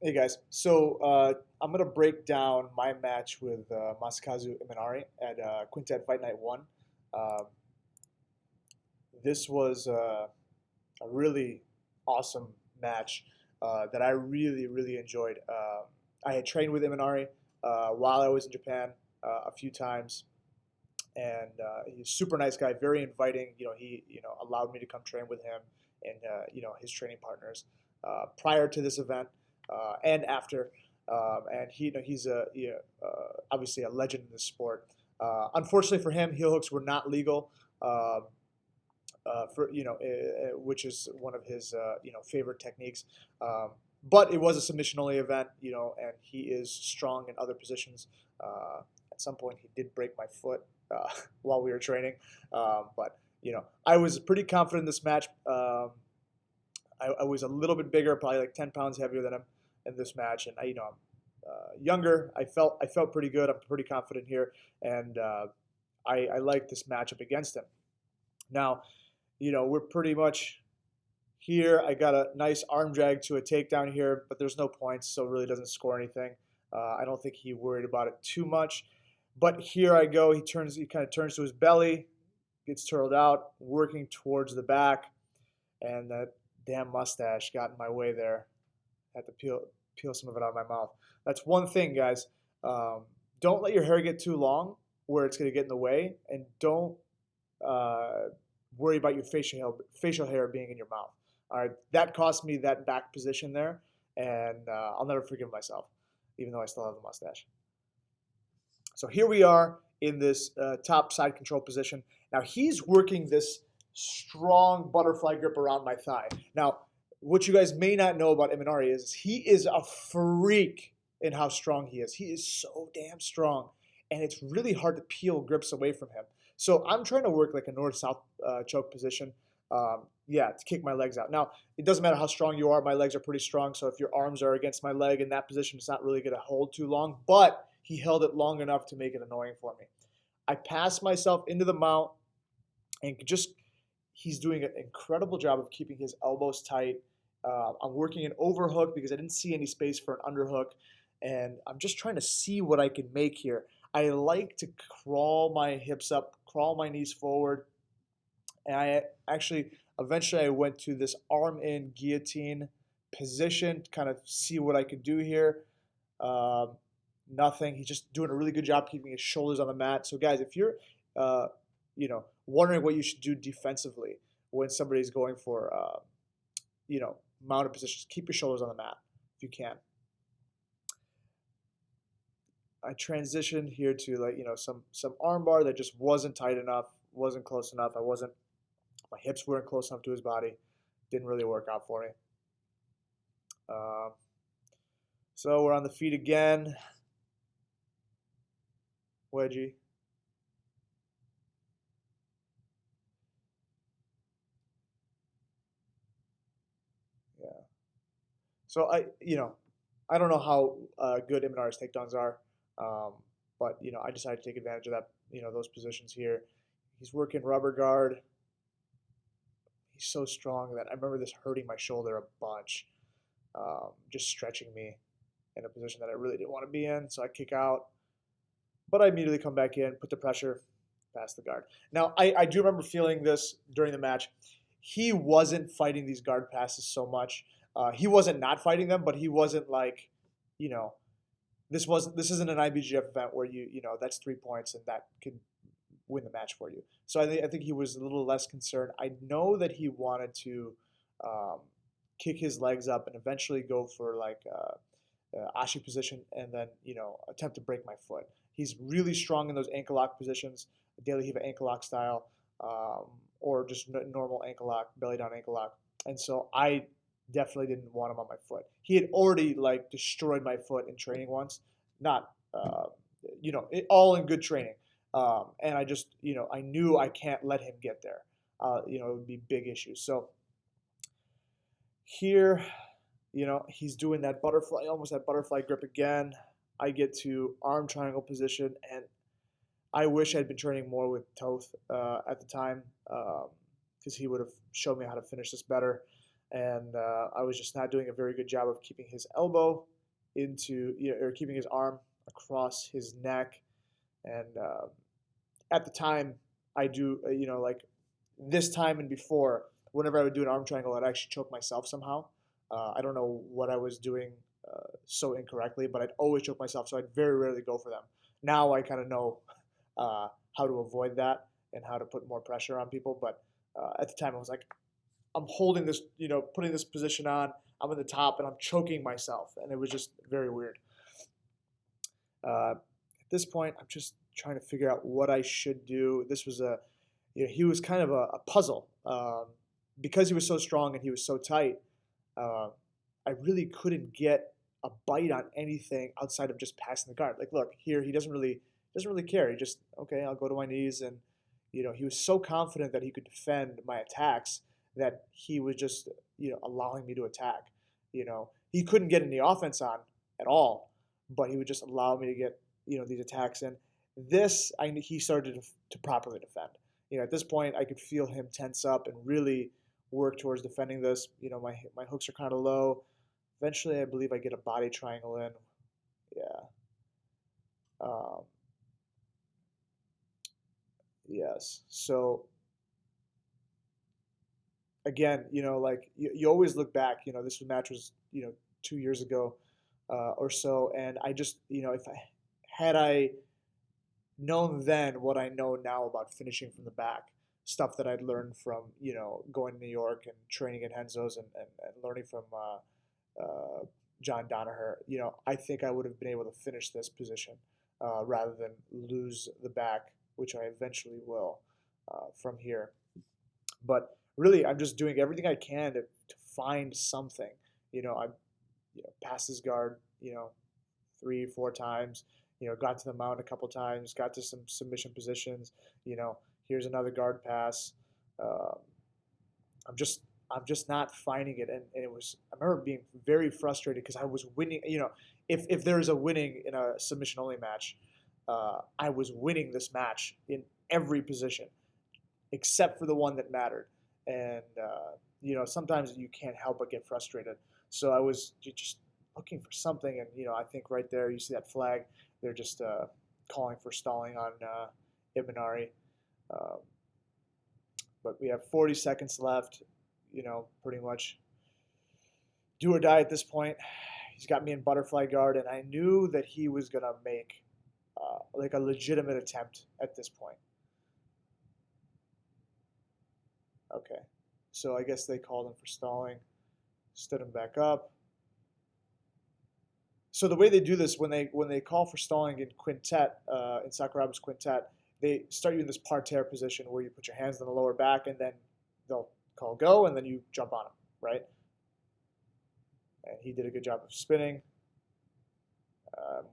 Hey guys, I'm gonna break down my match with Masakazu Imanari at Quintet Fight Night 1. Um, this was a really awesome match that I really enjoyed. I had trained with Imanari while I was in Japan a few times, and he's a super nice guy, very inviting. He allowed me to come train with him and his training partners prior to this event and after. And obviously a legend in the sport. Unfortunately for him, heel hooks were not legal. Which is one of his favorite techniques. But it was a submission only event, and he is strong in other positions. At some point, he did break my foot while we were training, but I was pretty confident in this match. I was a little bit bigger, probably like 10 pounds heavier than him in this match, and I'm younger. I felt pretty good. I'm pretty confident here, and I like this matchup against him. Now, we're pretty much here. I got a nice arm drag to a takedown here, but there's no points, so it really doesn't score anything. I don't think he worried about it too much. But here I go. He kind of turns to his belly, gets turtled out, working towards the back, and that damn mustache got in my way there. Had to peel some of it out of my mouth. That's one thing, guys. Don't let your hair get too long where it's going to get in the way, and don't worry about your facial hair being in your mouth. All right, that cost me that back position there, and I'll never forgive myself, even though I still have the mustache. So here we are in this top side control position. Now he's working this strong butterfly grip around my thigh. Now, what you guys may not know about Imanari is he is a freak in how strong he is. He is so damn strong, and it's really hard to peel grips away from him. So I'm trying to work like a north-south choke position, to kick my legs out. Now, it doesn't matter how strong you are. My legs are pretty strong, so if your arms are against my leg in that position, it's not really going to hold too long, but he held it long enough to make it annoying for me. I passed myself into the mount, and he's doing an incredible job of keeping his elbows tight. I'm working an overhook because I didn't see any space for an underhook, and I'm just trying to see what I can make here. I like to crawl my hips up, crawl my knees forward, and eventually I went to this arm-in guillotine position to kind of see what I could do here. Nothing. He's just doing a really good job keeping his shoulders on the mat. So guys, if you're, wondering what you should do defensively when somebody's going for, mounted positions, keep your shoulders on the mat if you can. I transitioned here to some arm bar that just wasn't tight enough, wasn't close enough. My hips weren't close enough to his body. Didn't really work out for me. So we're on the feet again. Wedgie. Yeah. So I don't know how good Imanari's takedowns are, but I decided to take advantage of that. Those positions here. He's working rubber guard. He's so strong that I remember this hurting my shoulder a bunch, just stretching me in a position that I really didn't want to be in. So I kick out, but I immediately come back in, put the pressure, pass the guard. Now, I do remember feeling this during the match. He wasn't fighting these guard passes so much. He wasn't not fighting them, but he wasn't like, this isn't an IBGF event where that's 3 points and that could win the match for you. So I think he was a little less concerned. I know that he wanted to kick his legs up and eventually go for like ashi position and then attempt to break my foot. He's really strong in those ankle lock positions, daily Hiva ankle lock style, or just normal ankle lock, belly down ankle lock. And so I definitely didn't want him on my foot. He had already destroyed my foot in training once, not all in good training. And I just I knew I can't let him get there. It would be big issues. So here, he's doing that almost that butterfly grip again. I get to arm triangle position, and I wish I'd been training more with Toth at the time, because he would have shown me how to finish this better. And I was just not doing a very good job of keeping his elbow into, or keeping his arm across his neck. And at the time, I do, like this time and before, whenever I would do an arm triangle, I'd actually choke myself somehow. I don't know what I was doing so incorrectly, but I'd always choke myself, so I'd very rarely go for them. Now I kind of know how to avoid that and how to put more pressure on people. But at the time, I was like, I'm holding this, putting this position on. I'm at the top and I'm choking myself, and it was just very weird. At this point, I'm just trying to figure out what I should do. This was he was kind of a puzzle because he was so strong and he was so tight. I really couldn't get a bite on anything outside of just passing the guard. Like, look here, he doesn't really care. He just, okay, I'll go to my knees, and he was so confident that he could defend my attacks that he was just allowing me to attack. He couldn't get any offense on at all, but he would just allow me to get these attacks in. This he started to properly defend. At this point, I could feel him tense up and really work towards defending this. My hooks are kind of low. Eventually, I believe I get a body triangle in. Yeah. Yes. So again, like you always look back. This match was 2 years ago or so, and I just if I known then what I know now about finishing from the back, stuff that I'd learned from going to New York and training at Henzo's and learning from John Donaher, I think I would have been able to finish this position rather than lose the back, which I eventually will from here. But really, I'm just doing everything I can to find something. I passed his guard, 3, 4 times. Got to the mount a couple times, got to some submission positions. Here's another guard pass. I'm just not finding it, and it was. I remember being very frustrated because I was winning. If there's a winning in a submission only match, I was winning this match in every position except for the one that mattered. And sometimes you can't help but get frustrated. So I was just looking for something, and I think right there you see that flag. They're just calling for stalling on Imanari. But we have 40 seconds left. Pretty much do or die at this point. He's got me in butterfly guard, and I knew that he was gonna make like a legitimate attempt at this point. Okay, so I guess they called him for stalling, stood him back up. So the way they do this, when they call for stalling in quintet, in Sakuraga's quintet, they start you in this parterre position where you put your hands on the lower back, and then they'll call go, and then you jump on him, right? And he did a good job of spinning,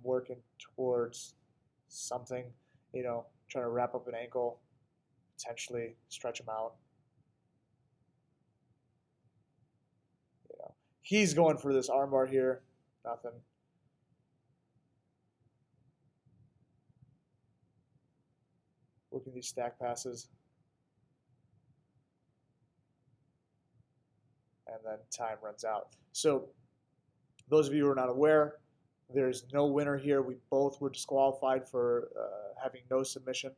working towards something, trying to wrap up an ankle, potentially stretch him out. He's going for this armbar here, nothing. Working these stack passes. And then time runs out. So those of you who are not aware, there's no winner here. We both were disqualified for having no submission.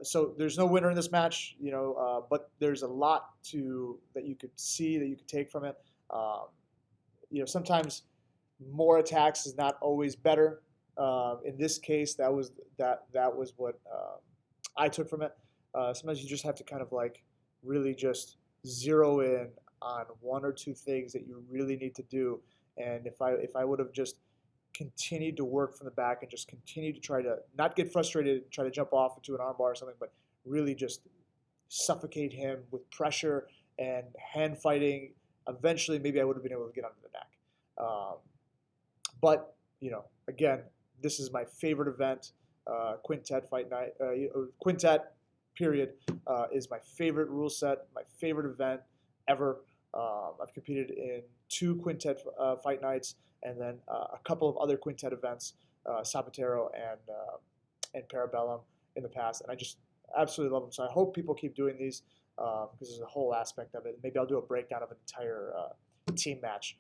So there's no winner in this match, but there's a lot that you could see, that you could take from it. Sometimes more attacks is not always better. In this case, that was what I took from it. Sometimes you just have to kind of like really just zero in on one or two things that you really need to do. And if I would have just continued to work from the back and just continued to try to not get frustrated, try to jump off into an armbar or something, but really just suffocate him with pressure and hand fighting, eventually maybe I would have been able to get under the neck. But again, this is my favorite event. Quintet fight night, Quintet period is my favorite rule set, my favorite event ever. I've competed in 2 Quintet fight nights, and then a couple of other Quintet events, Zapatero and Parabellum in the past, and I just absolutely love them. So I hope people keep doing these because there's a whole aspect of it. Maybe I'll do a breakdown of an entire team match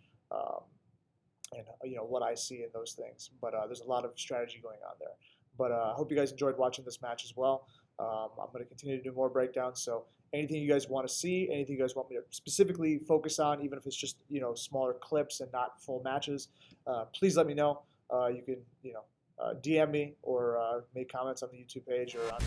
and what I see in those things. But there's a lot of strategy going on there. But I hope you guys enjoyed watching this match as well. I'm going to continue to do more breakdowns. So anything you guys want to see, anything you guys want me to specifically focus on, even if it's just smaller clips and not full matches, please let me know. You can DM me or make comments on the YouTube page or on.